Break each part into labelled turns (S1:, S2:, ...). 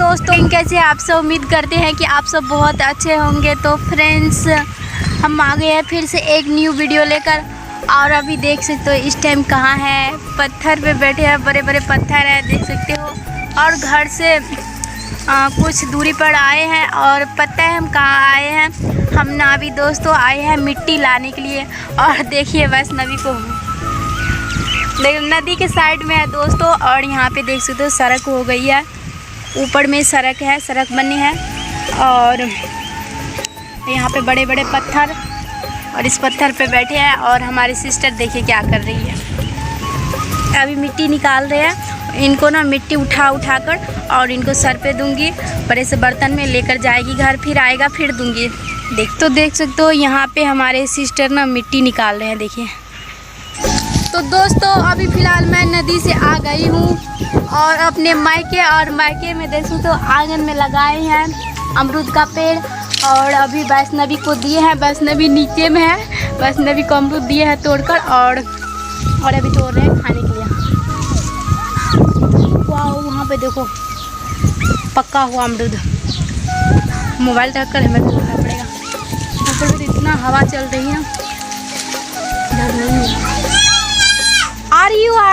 S1: दोस्तों कैसे आप सब, उम्मीद करते हैं कि आप सब बहुत अच्छे होंगे। तो फ्रेंड्स हम आ गए हैं फिर से एक न्यू वीडियो लेकर। और अभी देख सकते हो इस टाइम कहाँ है, पत्थर पे बैठे हैं, बड़े बड़े पत्थर हैं देख सकते हो। और घर से कुछ दूरी पर आए हैं और पता है हम कहाँ आए हैं। हम ना अभी दोस्तों आए हैं मिट्टी लाने के लिए। और देखिए वैष्णवी को नदी के साइड में है दोस्तों। और यहाँ पे देख सकते हो सड़क हो गई है, ऊपर में सड़क है, सड़क बनी है। और यहाँ पे बड़े बड़े पत्थर, और इस पत्थर पे बैठे हैं। और हमारी सिस्टर देखिए क्या कर रही है, अभी मिट्टी निकाल रहे हैं। इनको ना मिट्टी उठा कर और इनको सर पे दूंगी, बड़े से बर्तन में लेकर जाएगी घर, फिर आएगा फिर दूंगी। देख सकते हो यहाँ पे हमारे सिस्टर ना मिट्टी निकाल रहे हैं देखिए। तो दोस्तों अभी फ़िलहाल मैं नदी से आ गई हूँ और अपने मायके, और मायके में देखो तो आंगन में लगाए हैं अमरूद का पेड़। और अभी वैष्णवी को दिए हैं, वैष्णवी नीचे में है, वैष्णवी को अमरूद दिए हैं तोड़कर। और अभी तोड़ रहे हैं खाने के लिए। वाह, वहाँ पे देखो पक्का हुआ अमरूद। मोबाइल रख कर हमें तोड़ना पड़ेगा, ऊपर तो इतना हवा चल रही है। इधर नहीं आ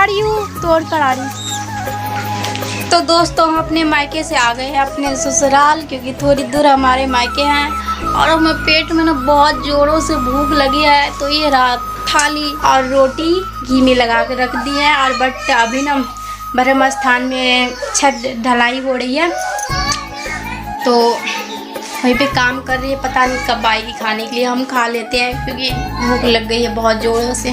S1: रही हूँ तोड़ कर आ रही। तो दोस्तों हम अपने मायके से आ गए हैं अपने ससुराल, क्योंकि थोड़ी दूर हमारे मायके हैं। और हमें पेट में ना बहुत ज़ोरों से भूख लगी है। तो ये रात थाली और रोटी घी में लगा के रख दी है। और बट अभी ना ब्रह्म स्थान में छत ढलाई हो रही है, तो वहीं पे काम कर रही है। पता नहीं कब आएगी खाने के लिए, हम खा लेते हैं क्योंकि भूख लग गई है बहुत ज़ोरों से।